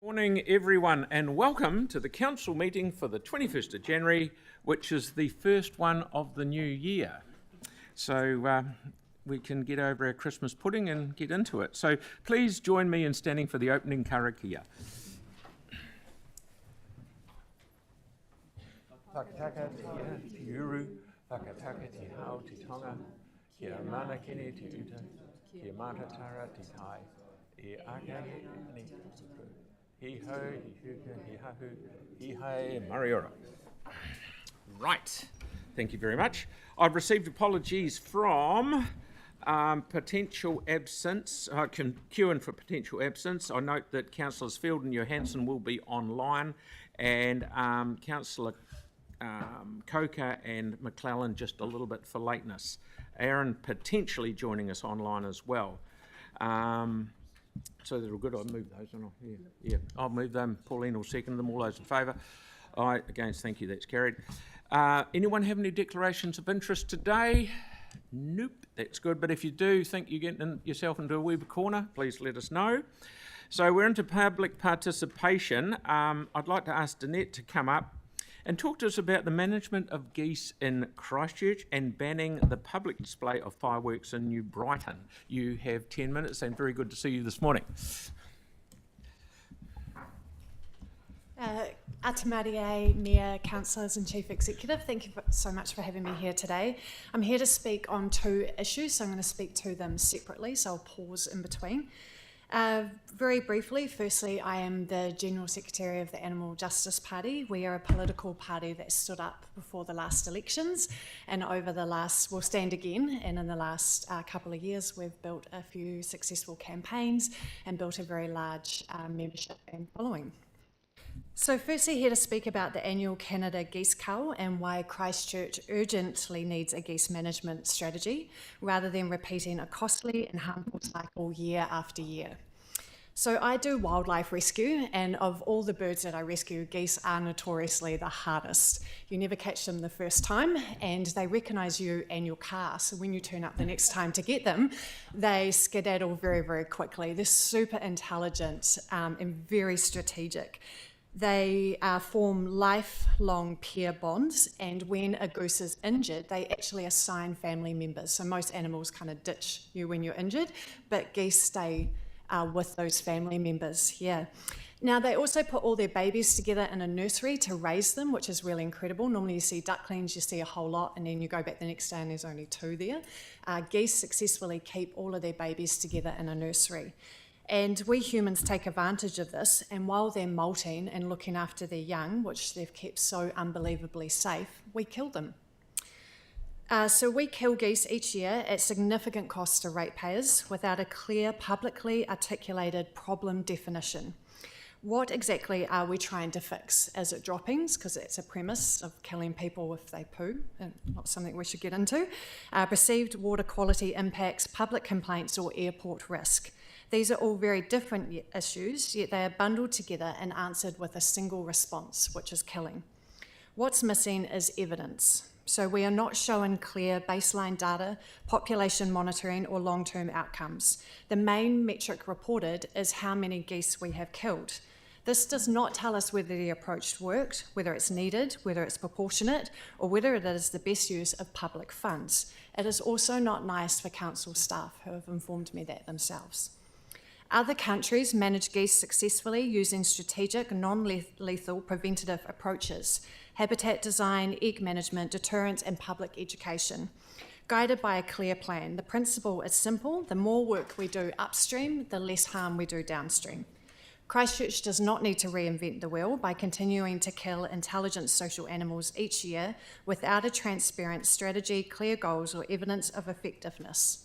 Morning everyone, and welcome to the council meeting for the 21st of January, which is the first one of the new year. So we can get over our Christmas pudding and get into it. So please join me in standing for the opening karakia. Whakataka te ia, te uru, whakataka te hao, te tonga, kia mana kene te uta, kia matatara te tai, e aka ni. He ho, he huka, he hahu, he hai, mariora. Right, thank you very much. I've received apologies from potential absence, queuing for potential absence. I note that Councillors Field and Johansson will be online, and Councillor Coker and McClellan just a little bit for lateness. Aaron potentially joining us online as well. So they're all good. I'll move those, and yeah, I'll move them. Pauline will second them. All those in favour? Aye. Against? Thank you. That's carried. Anyone have any declarations of interest today? Nope. That's good. But if you do think you're getting yourself into a wee corner, please let us know. So we're into public participation. I'd like to ask Danette to come up and talk to us about the management of geese in Christchurch and banning the public display of fireworks in New Brighton. You have 10 minutes, and very good to see you this morning. Atamarie, Mayor, Councillors and Chief Executive, thank you so much for having me here today. I'm here to speak on two issues, so I'm going to speak to them separately, so I'll pause in between. Very briefly, firstly, I am the General Secretary of the Animal Justice Party. We are a political party that stood up before the last elections, and over the last, we'll stand again, and in the last couple of years we've built a few successful campaigns and built a very large membership and following. So firstly, here to speak about the annual Canada Geese Cull and why Christchurch urgently needs a geese management strategy rather than repeating a costly and harmful cycle year after year. So I do wildlife rescue, and of all the birds that I rescue, geese are notoriously the hardest. You never catch them the first time, and they recognise you and your car, so when you turn up the next time to get them, they skedaddle very, very quickly. They're super intelligent and very strategic. They form lifelong pair bonds, and when a goose is injured, they actually assign family members. So most animals kind of ditch you when you're injured, but geese stay with those family members, yeah. Now, they also put all their babies together in a nursery to raise them, which is really incredible. Normally you see ducklings, you see a whole lot, and then you go back the next day and there's only two there. Geese successfully keep all of their babies together in a nursery. And we humans take advantage of this, and while they're molting and looking after their young, which they've kept so unbelievably safe, we kill them. So we kill geese each year at significant cost to ratepayers without a clear, publicly articulated problem definition. What exactly are we trying to fix? Is it droppings? Because it's a premise of killing people if they poo, and not something we should get into. Perceived water quality impacts, public complaints, or airport risk. These are all very different issues, yet they are bundled together and answered with a single response, which is killing. What's missing is evidence. So we are not showing clear baseline data, population monitoring, or long-term outcomes. The main metric reported is how many geese we have killed. This does not tell us whether the approach worked, whether it's needed, whether it's proportionate, or whether it is the best use of public funds. It is also not nice for council staff who have informed me that themselves. Other countries manage geese successfully using strategic, non-lethal preventative approaches, habitat design, egg management, deterrence, and public education. Guided by a clear plan, the principle is simple: the more work we do upstream, the less harm we do downstream. Christchurch does not need to reinvent the wheel by continuing to kill intelligent social animals each year without a transparent strategy, clear goals, or evidence of effectiveness.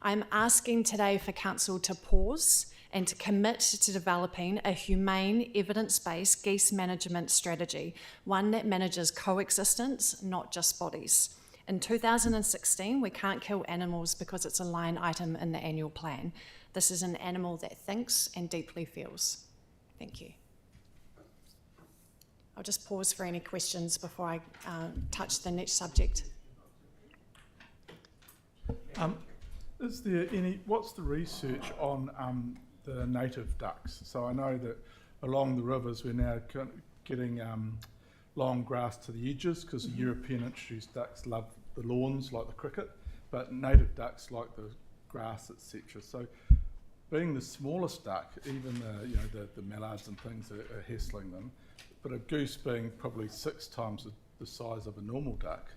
I'm asking today for Council to pause and to commit to developing a humane, evidence-based geese management strategy, one that manages coexistence, not just bodies. In 2016, we can't kill animals because it's a line item in the annual plan. This is an animal that thinks and deeply feels. Thank you. I'll just pause for any questions before I touch the next subject. What's the research on the native ducks? So I know that along the rivers we're now getting long grass to the edges, because the European introduced ducks love the lawns like the cricket, but native ducks like the grass, etc. So being the smallest duck, even the mallards and things are hassling them, but a goose being probably 6 times the size of a normal duck,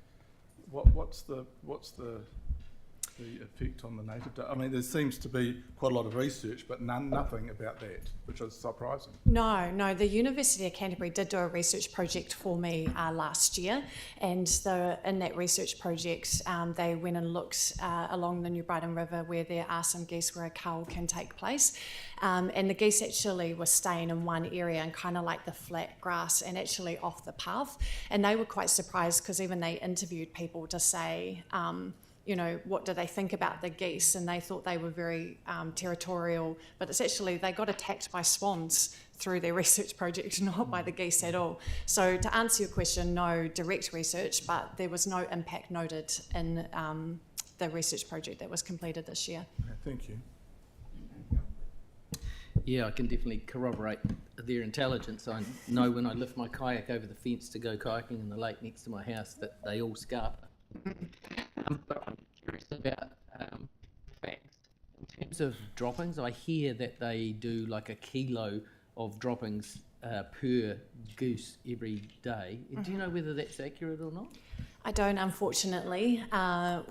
what's the effect on the native duck? I mean, there seems to be quite a lot of research, but nothing about that, which is surprising. No, the University of Canterbury did do a research project for me last year, and in that research project they went and looked along the New Brighton River where there are some geese where a cull can take place, and the geese actually were staying in one area and kind of like the flat grass and actually off the path, and they were quite surprised because even they interviewed people to say what do they think about the geese, and they thought they were very territorial, but it's actually they got attacked by swans through their research project, not by the geese at all. So to answer your question, no direct research, but there was no impact noted in the research project that was completed this year. Okay, thank you. Yeah, I can definitely corroborate their intelligence. I know when I lift my kayak over the fence to go kayaking in the lake next to my house that they all scarper. But I'm curious about facts. In terms of droppings, I hear that they do like a kilo of droppings per goose every day. Do you know whether that's accurate or not? I don't, unfortunately.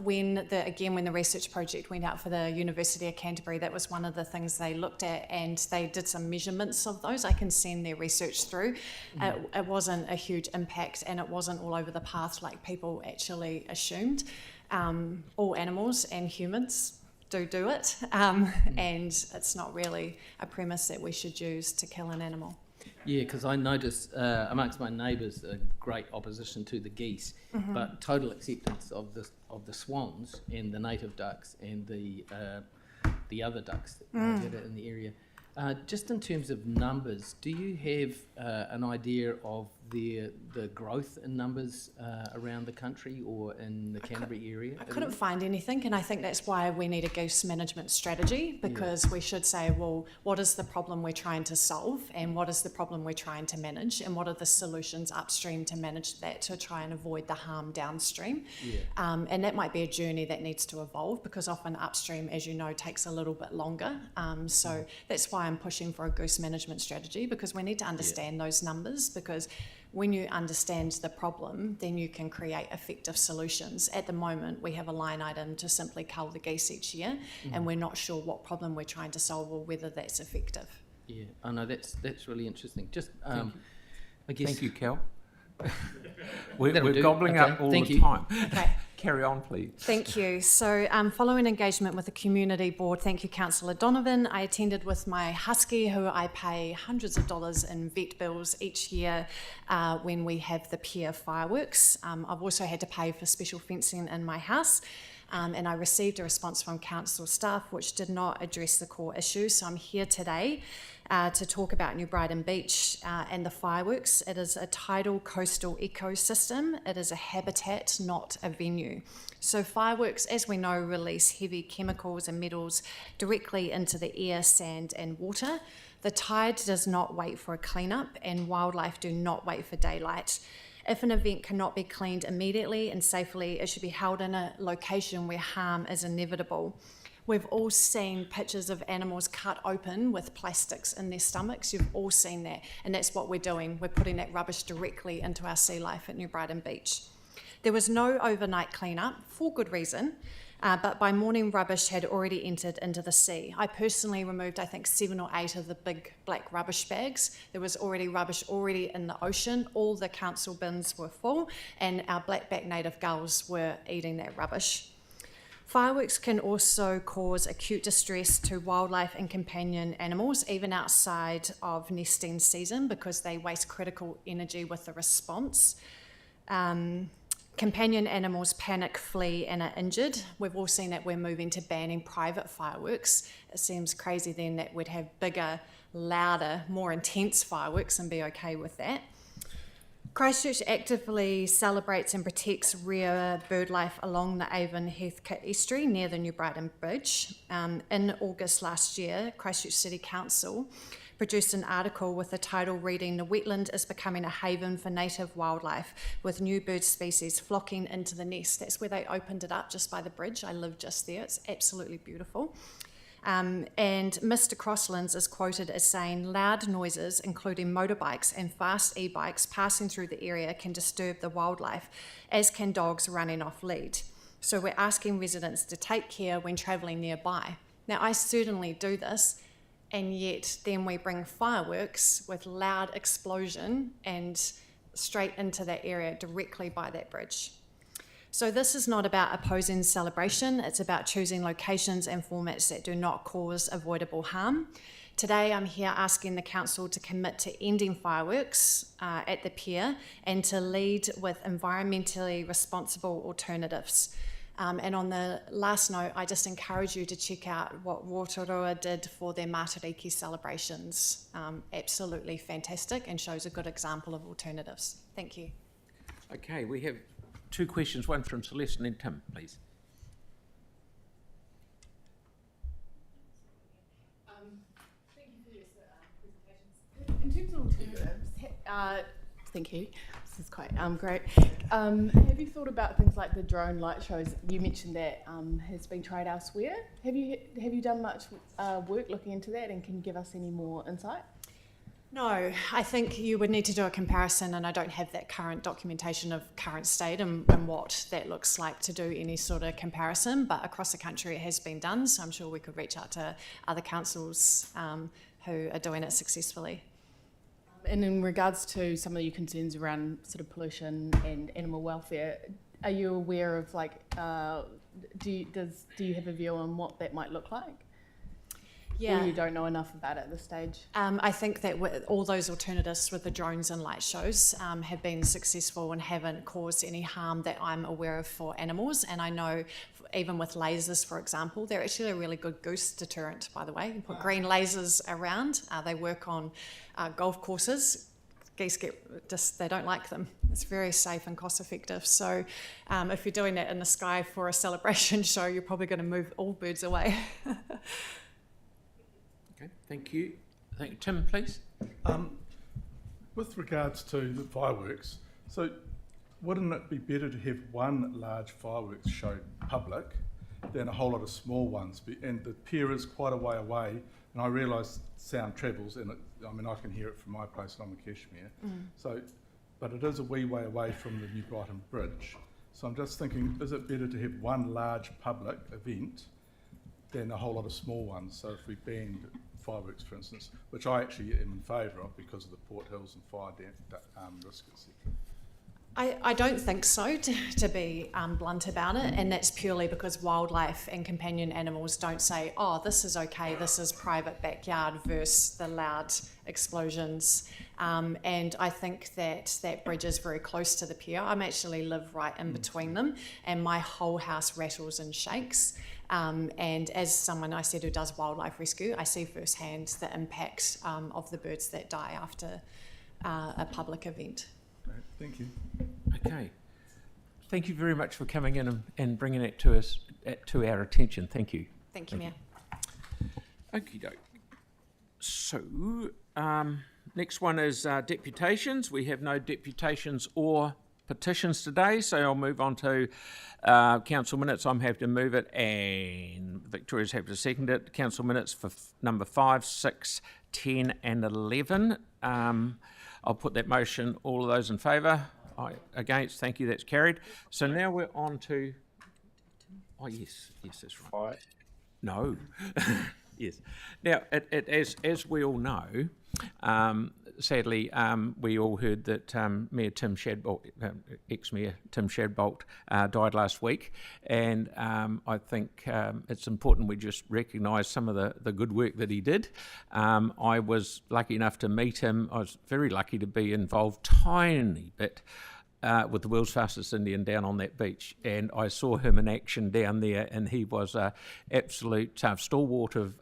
When the research project went out for the University of Canterbury, that was one of the things they looked at, and they did some measurements of those. I can send their research through. It wasn't a huge impact, and it wasn't all over the path like people actually assumed. All animals and humans do it, and it's not really a premise that we should use to kill an animal. Yeah, because I noticed amongst my neighbours a great opposition to the geese, but total acceptance of the swans and the native ducks and the other ducks that are in the area. Just in terms of numbers, do you have an idea of the growth in numbers around the country or in the Canterbury area? I couldn't find anything, and I think that's why we need a goose management strategy, because we should say, well, what is the problem we're trying to solve, and what is the problem we're trying to manage, and what are the solutions upstream to manage that, to try and avoid the harm downstream. And that might be a journey that needs to evolve, because often upstream, as you know, takes a little bit longer. So that's why I'm pushing for a goose management strategy, because we need to understand those numbers, because when you understand the problem, then you can create effective solutions. At the moment, we have a line item to simply cull the geese each year, and we're not sure what problem we're trying to solve or whether that's effective. Yeah, I know that's really interesting. Just, I guess. Thank you, Kel. We're gobbling up all the time. Okay. Carry on, please. Thank you. So following engagement with the community board, thank you, Councillor Donovan, I attended with my husky, who I pay hundreds of dollars in vet bills each year when we have the pier fireworks. I've also had to pay for special fencing in my house. And I received a response from council staff which did not address the core issue. So I'm here today to talk about New Brighton Beach and the fireworks. It is a tidal coastal ecosystem. It is a habitat, not a venue. So fireworks, as we know, release heavy chemicals and metals directly into the air, sand and water. The tide does not wait for a cleanup, and wildlife do not wait for daylight. If an event cannot be cleaned immediately and safely, it should be held in a location where harm is inevitable. We've all seen pictures of animals cut open with plastics in their stomachs. You've all seen that, and that's what we're doing. We're putting that rubbish directly into our sea life at New Brighton Beach. There was no overnight cleanup, for good reason, but by morning rubbish had already entered into the sea. I personally removed, I think, 7 or 8 of the big black rubbish bags. There was already rubbish in the ocean. All the council bins were full, and our black-backed native gulls were eating that rubbish. Fireworks can also cause acute distress to wildlife and companion animals, even outside of nesting season, because they waste critical energy with the response. Companion animals panic, flee and are injured. We've all seen that we're moving to banning private fireworks. It seems crazy then that we'd have bigger, louder, more intense fireworks and be okay with that. Christchurch actively celebrates and protects rare bird life along the Avon Heathcote estuary near the New Brighton Bridge. In August last year, Christchurch City Council produced an article with the title reading, "The wetland is becoming a haven for native wildlife, with new bird species flocking into the nest." That's where they opened it up, just by the bridge. I live just there. It's absolutely beautiful. And Mr. Crosslands is quoted as saying, "Loud noises, including motorbikes and fast e-bikes passing through the area, can disturb the wildlife, as can dogs running off lead. So we're asking residents to take care when travelling nearby." Now, I certainly do this, and yet then we bring fireworks with loud explosion and straight into that area directly by that bridge. So this is not about opposing celebration, it's about choosing locations and formats that do not cause avoidable harm. Today I'm here asking the council to commit to ending fireworks at the pier and to lead with environmentally responsible alternatives. And on the last note, I just encourage you to check out what Rotorua did for their Matariki celebrations. Absolutely fantastic, and shows a good example of alternatives. Thank you. Okay, we have 2 questions, one from Celeste and then Tim, please. Thank you for your presentations. In terms of alternatives, thank you. This is quite great. Have you thought about things like the drone light shows? You mentioned that has been tried elsewhere. Have you done much work looking into that, and can you give us any more insight? No, I think you would need to do a comparison, and I don't have that current documentation of current state and what that looks like to do any sort of comparison, but across the country it has been done, so I'm sure we could reach out to other councils who are doing it successfully. And in regards to some of your concerns around sort of pollution and animal welfare, are you aware of do you have a view on what that might look like? Yeah. Or you don't know enough about it at this stage? I think that with all those alternatives with the drones and light shows have been successful and haven't caused any harm that I'm aware of for animals. And I know even with lasers, for example, they're actually a really good goose deterrent, by the way. You put green lasers around. They work on golf courses. Geese they don't like them. It's very safe and cost effective. So if you're doing that in the sky for a celebration show, you're probably going to move all birds away. Okay, thank you. Tim, please. With regards to the fireworks, so wouldn't it be better to have one large fireworks show public than a whole lot of small ones? And the pier is quite a way away, and I realise sound travels, and I can hear it from my place along the Cashmere. So, but it is a wee way away from the New Brighton Bridge. So I'm just thinking, is it better to have one large public event than a whole lot of small ones? So if we banned fireworks, for instance, which I actually am in favour of because of the Port Hills and fire risk, etc. I don't think so, to be blunt about it, and that's purely because wildlife and companion animals don't say, oh, this is okay, this is private backyard versus the loud explosions. And I think that bridge is very close to the pier. I actually live right in between them, and my whole house rattles and shakes. And as someone, I said, who does wildlife rescue, I see firsthand the impact of the birds that die after a public event. Great, thank you. Okay. Thank you very much for coming in and bringing it to us, to our attention. Thank you. Thank you, Mayor. Okie doke. So, next one is deputations. We have no deputations or petitions today, so I'll move on to council minutes. I'm happy to move it, and Victoria's happy to second it. Council minutes for number 5, 6, 10 and 11. I'll put that motion. All of those in favour? Against? Thank you, that's carried. So now we're on to... Oh, yes, that's right. No. Yes. Now, as we all know, sadly, we all heard that Mayor Tim Shadbolt, ex-Mayor Tim Shadbolt, died last week, and I think it's important we just recognise some of the good work that he did. I was lucky enough to meet him. I was very lucky to be involved tiny bit with the world's fastest Indian down on that beach, and I saw him in action down there, and he was an absolute stalwart of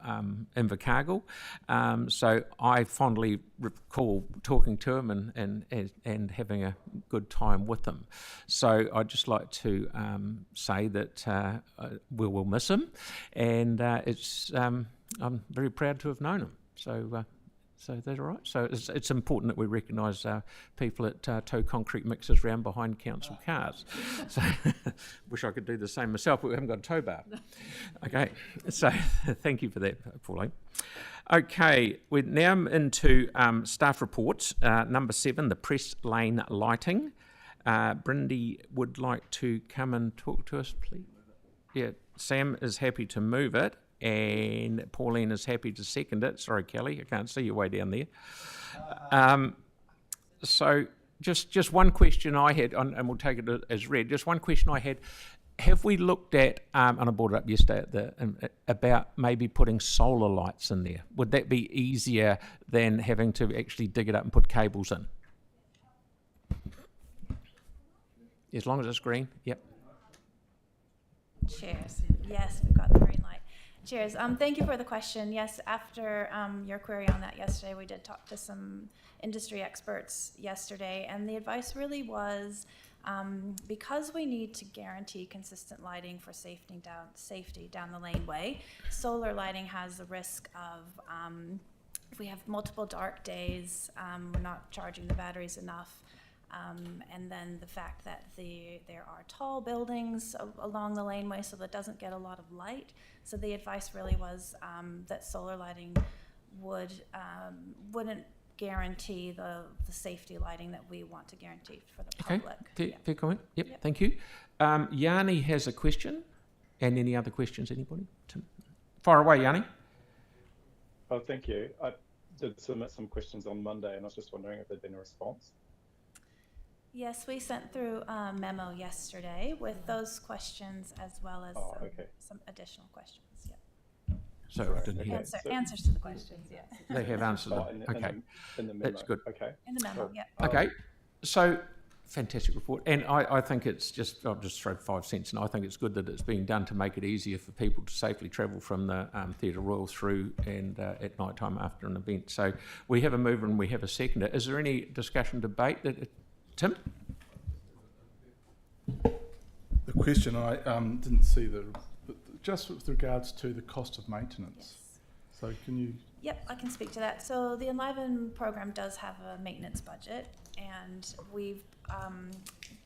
Invercargill. So I fondly recall talking to him and having a good time with him. So I'd just like to say that we will miss him, and I'm very proud to have known him. So So that's all right. So it's important that we recognise people that tow concrete mixers round behind council cars. So wish I could do the same myself, but we haven't got a tow bar. Okay, so thank you for that, Pauline. Okay, we're now into staff reports. Number 7, the press lane lighting. Brindy would like to come and talk to us, please. Yeah, Sam is happy to move it, and Pauline is happy to second it. Sorry, Kelly, I can't see you way down there. So just one question I had, and we'll take it as read, just one question I had. Have we looked at, and I brought it up yesterday, about maybe putting solar lights in there? Would that be easier than having to actually dig it up and put cables in? As long as it's green, yep. Cheers. Yes, we've got the green light. Cheers. Thank you for the question. Yes, after your query on that yesterday, we did talk to some industry experts yesterday, and the advice really was because we need to guarantee consistent lighting for safety down the laneway, solar lighting has the risk of if we have multiple dark days, we're not charging the batteries enough. And then the fact that there are tall buildings along the laneway, so that doesn't get a lot of light. So the advice really was that solar lighting wouldn't guarantee the safety lighting that we want to guarantee for the public. Fair comment. Yep, thank you. Yanni has a question, and any other questions, anybody? Fire away, Yanni. Oh, thank you. I did submit some questions on Monday, and I was just wondering if there'd been a response. Yes, we sent through a memo yesterday with those questions as well as some additional questions. Yeah. So I didn't hear. Answers to the questions, yeah. They have answered them. Okay. In the memo. That's good. Okay. In the memo, yeah. Okay. So fantastic report. And I think it's just, I'll just throw 5 cents, and I think it's good that it's being done to make it easier for people to safely travel from the Theatre Royal through and at night time after an event. So we have a mover and we have a seconder. Is there any discussion, debate? Tim? The question I didn't see just with regards to the cost of maintenance. Yes. So can you? Yep, I can speak to that. So the Enliven program does have a maintenance budget, and we've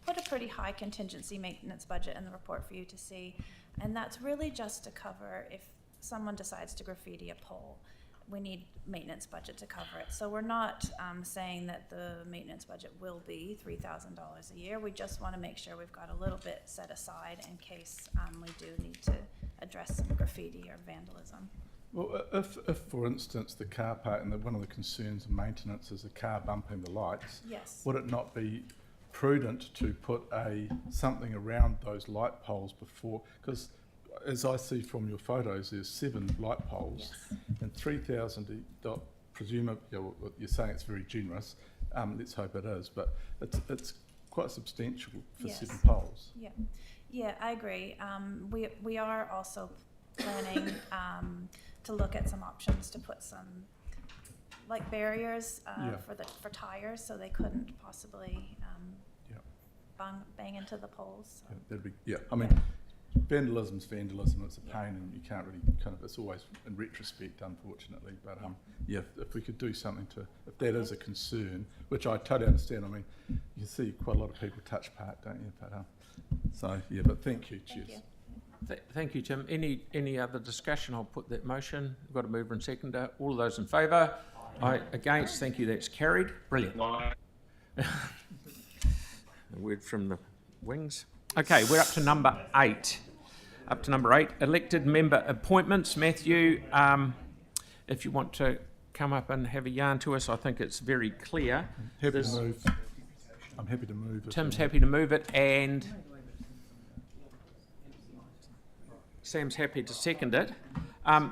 put a pretty high contingency maintenance budget in the report for you to see, and that's really just to cover if someone decides to graffiti a pole. We need maintenance budget to cover it. So we're not saying that the maintenance budget will be $3,000 a year. We just want to make sure we've got a little bit set aside in case we do need to address some graffiti or vandalism. Well, if for instance, the car park, and one of the concerns of maintenance is a car bumping the lights, yes. Would it not be prudent to put something around those light poles before? Because as I see from your photos, there's 7 light poles, yes. And 3,000. Presumably, you're saying it's very generous. Let's hope it is, but it's quite substantial for yes. 7 poles. Yeah, I agree. We are also planning to look at some options to put some like barriers for tires, so they couldn't possibly bang into the poles. So. Yeah, that'd be, I mean. Vandalism's vandalism, it's a pain, and you can't really it's always in retrospect, unfortunately, but if we could do something if that is a concern, which I totally understand. I mean, you see quite a lot of people touch park, don't you, but but thank you, cheers. Thank you, Tim. Any other discussion? I'll put that motion. We've got a mover and seconder. All of those in favour? Aye. Against? Thank you, that's carried. Brilliant. A word from the wings. Okay, we're up to number 8. Elected member appointments. Matthew, if you want to come up and have a yarn to us, I think it's very clear. Happy to move. I'm happy to move it. Tim's happy to move it, and Sam's happy to second it.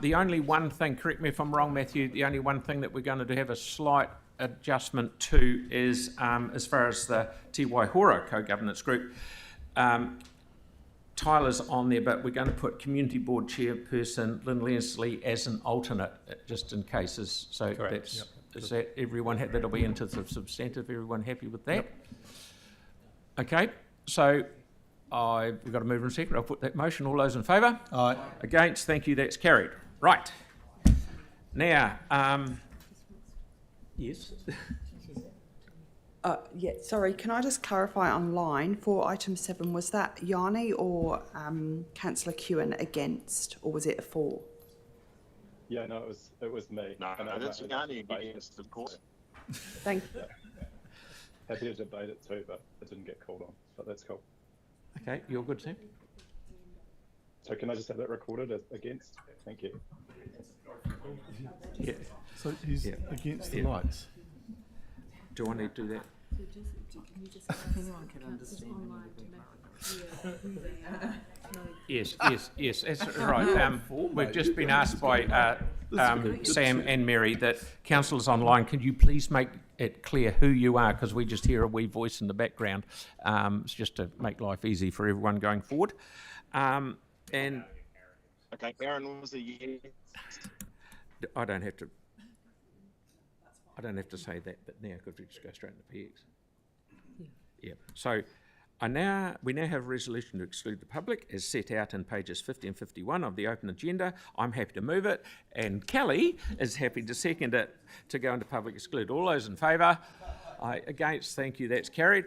The only one thing, correct me if I'm wrong, Matthew, the only one thing that we're going to have a slight adjustment to is as far as the Te Waihora co-governance group. Tyler's on there, but we're going to put Community Board Chairperson Lynn Leslie as an alternate, just in cases. So that's, is that everyone, that'll be into the substantive, everyone happy with that? Yep. Okay, so we've got a mover and second. I'll put that motion. All those in favour? Aye. Against? Thank you, that's carried. Right. Now, Yes. Yeah, sorry, can I just clarify online for item 7, was that Yanni or Councillor Kewen against, or was it a for? Yeah, no, it was me. No, And I that's might Yanni debate against, of course. Thank you. Happy to debate it too, but it didn't get called on. But that's cool. Okay, you're good, Sam? So can I just have that recorded as against? Thank you. Yeah. So he's against the lights. Do I need to do that? Yes, that's right. We've just been asked by Sam and Mary that councillors online, can you please make it clear who you are, because we just hear a wee voice in the background. It's just to make life easy for everyone going forward. And Okay, Aaron was a yes. I don't have to say that bit now, because we just go straight into PX. Yeah. So we now have a resolution to exclude the public as set out in pages 50 and 51 of the open agenda. I'm happy to move it, and Kelly is happy to second it to go into public exclude. All those in favour? Against? Thank you. That's carried.